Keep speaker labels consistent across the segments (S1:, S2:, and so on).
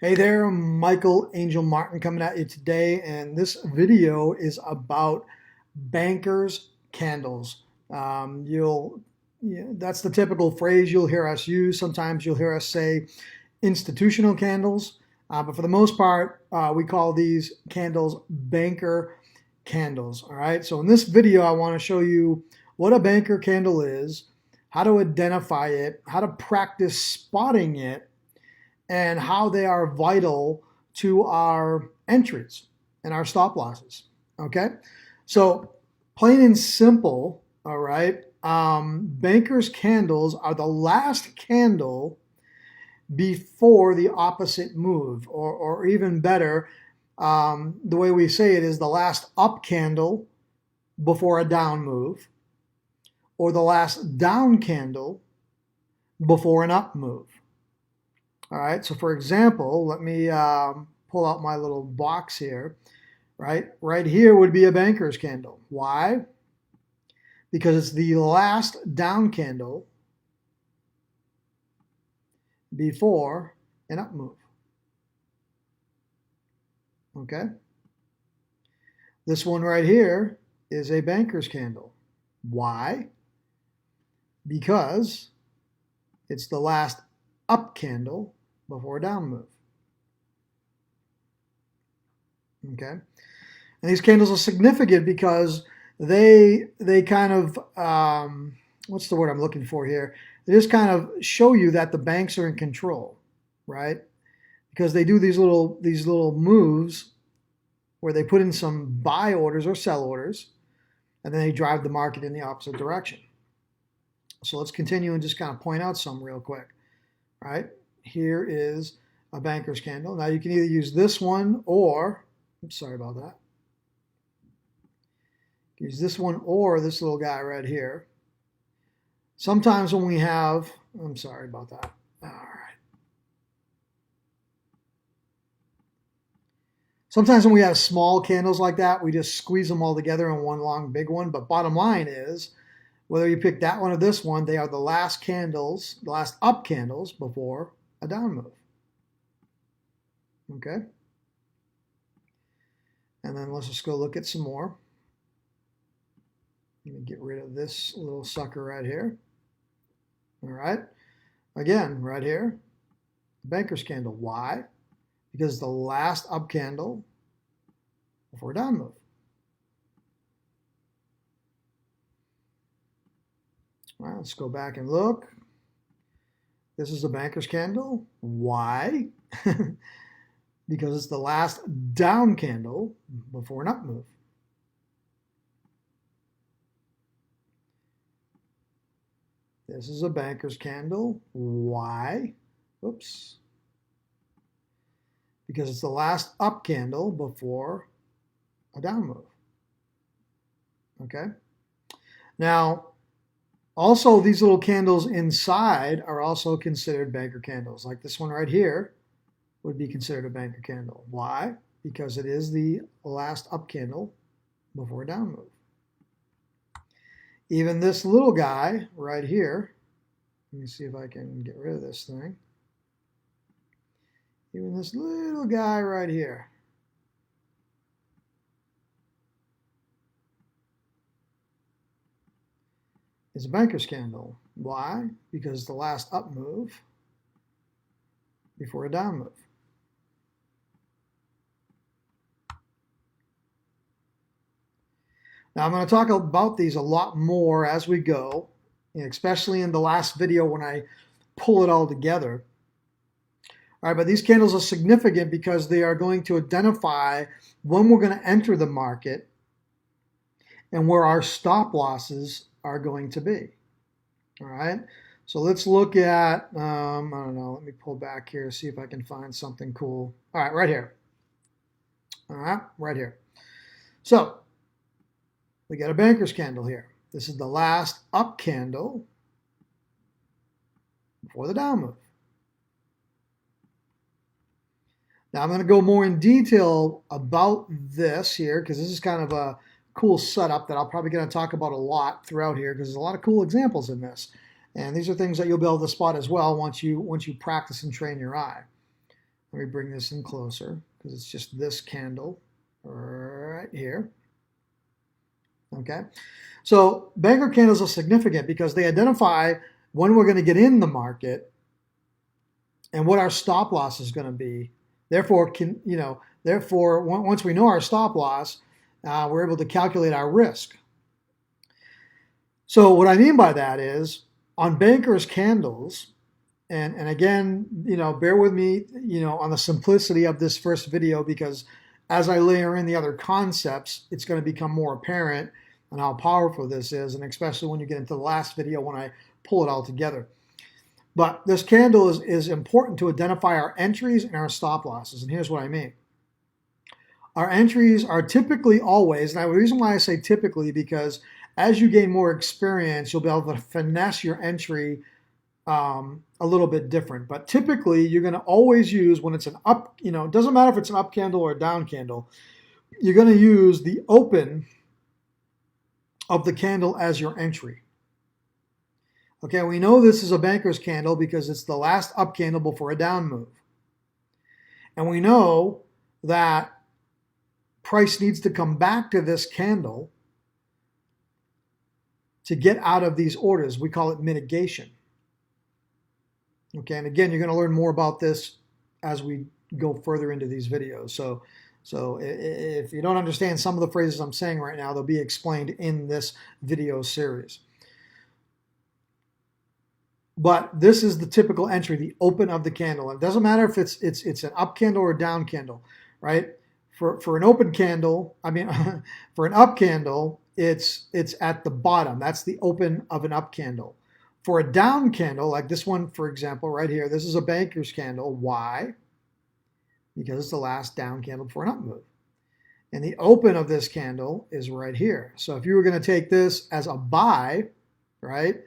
S1: Hey there, Michael Angel Martin coming at you today, and this video is about bankers' candles. That's the typical phrase you'll hear us use. Sometimes you'll hear us say institutional candles, but for the most part, we call these candles banker candles. All right. So in this video, I want to show you what a banker candle is, how to identify it, how to practice spotting it, and how they are vital to our entries and our stop losses. Okay, so plain and simple. All right, bankers candles are the last candle before the opposite move, or even better, the way we say it is the last up candle before a down move, or the last down candle before an up move. All right, so for example, let me pull out my little box here. Right here would be a banker's candle. Why? Because it's the last down candle before an up move. Okay? This one right here is a banker's candle. Why? Because it's the last up candle before a down move. Okay, and these candles are significant because they kind of what's the word I'm looking for here? They just kind of show you that the banks are in control, right? Because they do these little moves where they put in some buy orders or sell orders, and then they drive the market in the opposite direction. So let's continue and just kind of point out some real quick. Right? Here is a banker's candle. Now you can either use this one or, I'm sorry about that. Use this one or this little guy right here. Sometimes when we have, I'm sorry about that. All right. Sometimes when we have small candles like that, we just squeeze them all together in one long big one. But bottom line is, whether you pick that one or this one, they are the last candles, the last up candles before a down move. Okay? And then let's just go look at some more. Let me get rid of this little sucker right here. All right? Again, right here, banker's candle. Why? Because the last up candle before a down move. All right, let's go back and look. This is a banker's candle. Why? Because it's the last down candle before an up move. This is a banker's candle. Why? Oops. Because it's the last up candle before a down move. Okay? Now, also, these little candles inside are also considered banker candles. Like this one right here would be considered a banker candle. Why? Because it is the last up candle before a down move. Even this little guy right here, let me see if I can get rid of this thing. Even this little guy right here. Is a banker's candle. Why? Because the last up move before a down move. Now I'm going to talk about these a lot more as we go, especially in the last video when I pull it all together. All right, but these candles are significant because they are going to identify when we're going to enter the market and where our stop losses are going to be. All right, so let's look at, I don't know, let me pull back here, see if I can find something cool. All right, right here. All right, right here. So we got a banker's candle here. This is the last up candle before the down move. Now I'm going to go more in detail about this here because this is kind of a cool setup that I'll probably going to talk about a lot throughout here because there's a lot of cool examples in this. And these are things that you'll be able to spot as well once you practice and train your eye. me bring this in closer because it's just this candle right here. Okay, so banker candles are significant because they identify when we're going to get in the market and what our stop loss is going to be. Therefore, once we know our stop loss, we're able to calculate our risk. So what I mean by that is on bankers candles, and again, bear with me, on the simplicity of this first video, because as I layer in the other concepts, it's going to become more apparent on how powerful this is, and especially when you get into the last video when I pull it all together. But this candle is important to identify our entries and our stop losses, and here's what I mean. Our entries are typically always, and the reason why I say typically, because as you gain more experience, you'll be able to finesse your entry a little bit different. But typically, you're going to always use, when it's an up, it doesn't matter if it's an up candle or a down candle, you're going to use the open of the candle as your entry. Okay, we know this is a banker's candle because it's the last up candle before a down move. And we know that price needs to come back to this candle to get out of these orders. We call it mitigation. Okay, and again, you're going to learn more about this as we go further into these videos. So if you don't understand some of the phrases I'm saying right now, they'll be explained in this video series. But this is the typical entry, the open of the candle. It doesn't matter if it's an up candle or a down candle, right? For an open candle, for an up candle, it's at the bottom. That's the open of an up candle. For a down candle, like this one, for example, right here, this is a banker's candle. Why? Because it's the last down candle before an up move. And the open of this candle is right here. So if you were going to take this as a buy, right,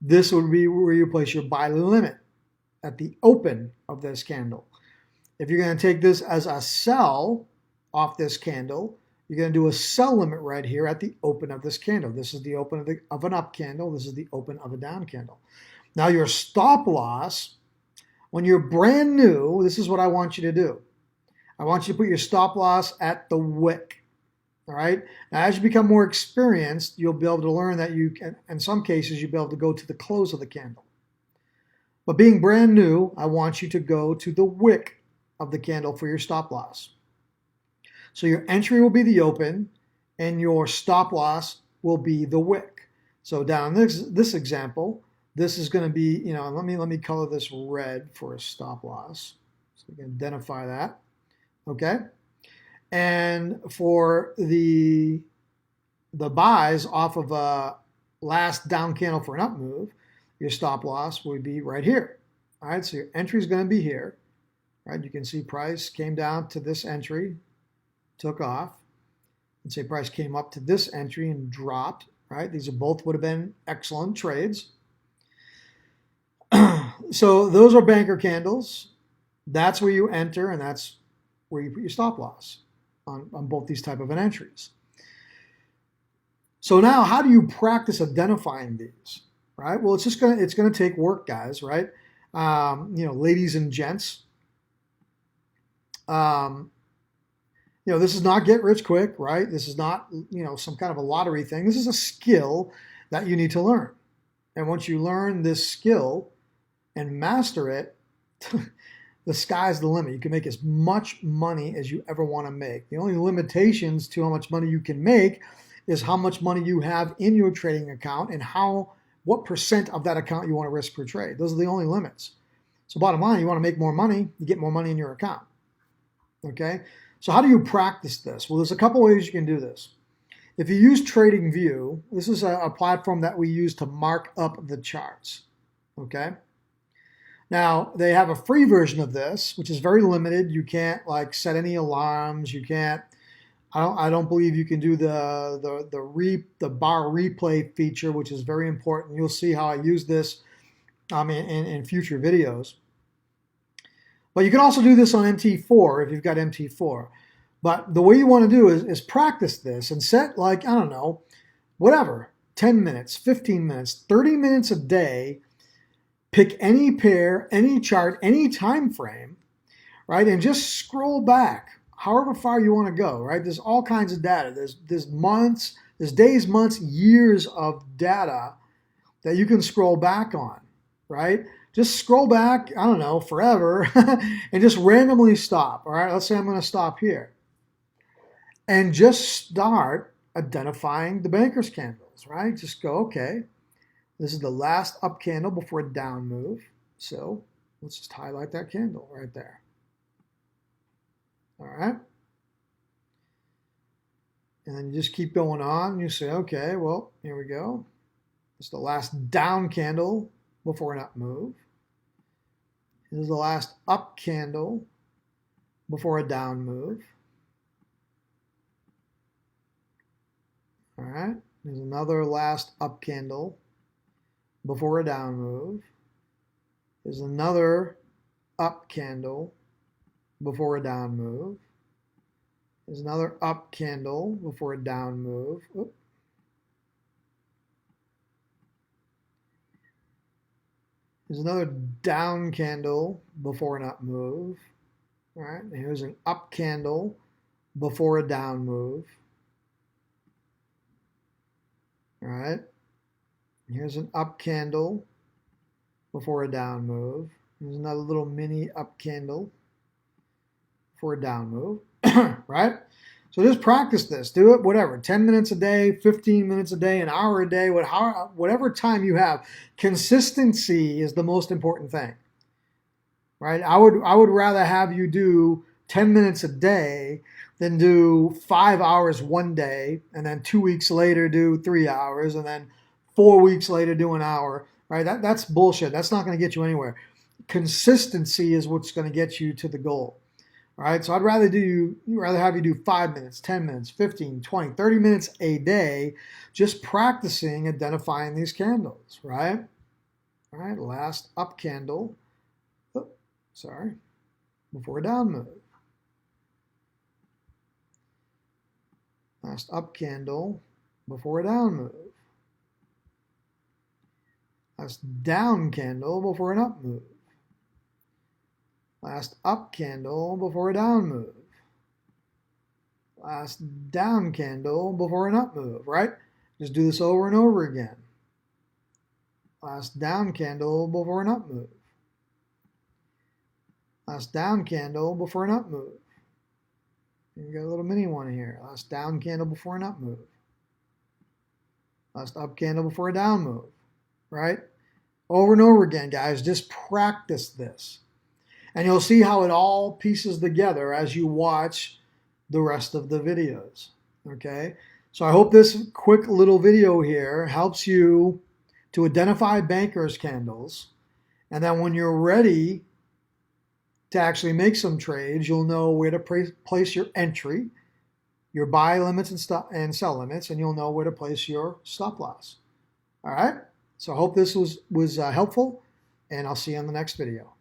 S1: this would be where you place your buy limit, at the open of this candle. If you're going to take this as a sell off this candle, you're going to do a sell limit right here at the open of this candle. This is the open of an up candle. This is the open of a down candle. Now your stop loss, when you're brand new, this is what I want you to do. I want you to put your stop loss at the wick. All right. Now, as you become more experienced, you'll be able to learn that you can, in some cases, you'll be able to go to the close of the candle. But being brand new, I want you to go to the wick of the candle for your stop loss. So your entry will be the open, and your stop loss will be the wick. So down this example, this is going to be, let me color this red for a stop loss, so we can identify that. Okay. And for the buys off of a last down candle for an up move, your stop loss would be right here. All right, so your entry is going to be here. Right, you can see price came down to this entry, took off. And say price came up to this entry and dropped. Right, these are both would have been excellent trades. So those are banker candles. That's where you enter, and that's where you put your stop loss on both these type of entries. So now, how do you practice identifying these? Right. Well, it's going to take work, guys. Right. Ladies and gents. This is not get rich quick. Right. This is not some kind of a lottery thing. This is a skill that you need to learn. And once you learn this skill and master it, the sky's the limit. You can make as much money as you ever want to make. The only limitations to how much money you can make is how much money you have in your trading account and what percent of that account you want to risk per trade. Those are the only limits. So bottom line, you want to make more money, you get more money in your account. Okay? So how do you practice this? Well, there's a couple ways you can do this. If you use TradingView, this is a platform that we use to mark up the charts. Okay? Now, they have a free version of this, which is very limited. You can't set any alarms. You can't. I don't believe you can do the bar replay feature, which is very important. You'll see how I use this in future videos. But you can also do this on MT4 if you've got MT4. But the way you want to do is practice this and set 10 minutes, 15 minutes, 30 minutes a day. Pick any pair, any chart, any time frame, right? And just scroll back however far you want to go, right? There's all kinds of data. There's months, there's days, months, years of data that you can scroll back on, right? Just scroll back, I don't know, forever, and just randomly stop. All right, let's say I'm going to stop here. And just start identifying the banker's candles, right? Just go, okay, this is the last up candle before a down move. So let's just highlight that candle right there. All right. And then you just keep going on. You say, okay, well, here we go. It's the last down candle before an up move. This is the last up candle before a down move. All right. There's another last up candle before a down move. There's another up candle before a down move. There's another up candle before a down move. Oop. There's another down candle before an up move. All right, and here's an up candle before a down move. All right, here's an up candle before a down move. There's another little mini up candle for a down move, right? So just practice this. Do it, whatever, 10 minutes a day, 15 minutes a day, an hour a day, whatever time you have. Consistency is the most important thing, right? I would rather have you do 10 minutes a day than do 5 hours one day, and then 2 weeks later do 3 hours, and then 4 weeks later do an hour, right? That's bullshit. That's not going to get you anywhere. Consistency is what's going to get you to the goal. All right, so I'd rather have you do 5 minutes, 10 minutes, 15, 20, 30 minutes a day just practicing identifying these candles, right? All right, last up candle, before a down move. Last up candle before a down move. Last down candle before an up move. Last up candle before a down move. Last down candle before an up move, right? Just do this over and over again. Last down candle before an up move. Last down candle before an up move. And you got a little mini one here. Last down candle before an up move. Last up candle before a down move, right? Over and over again, guys. Just practice this. And you'll see how it all pieces together as you watch the rest of the videos, okay? So I hope this quick little video here helps you to identify banker's candles. And then when you're ready to actually make some trades, you'll know where to place your entry, your buy limits and sell limits, and you'll know where to place your stop loss. All right? So I hope this was helpful, and I'll see you on the next video.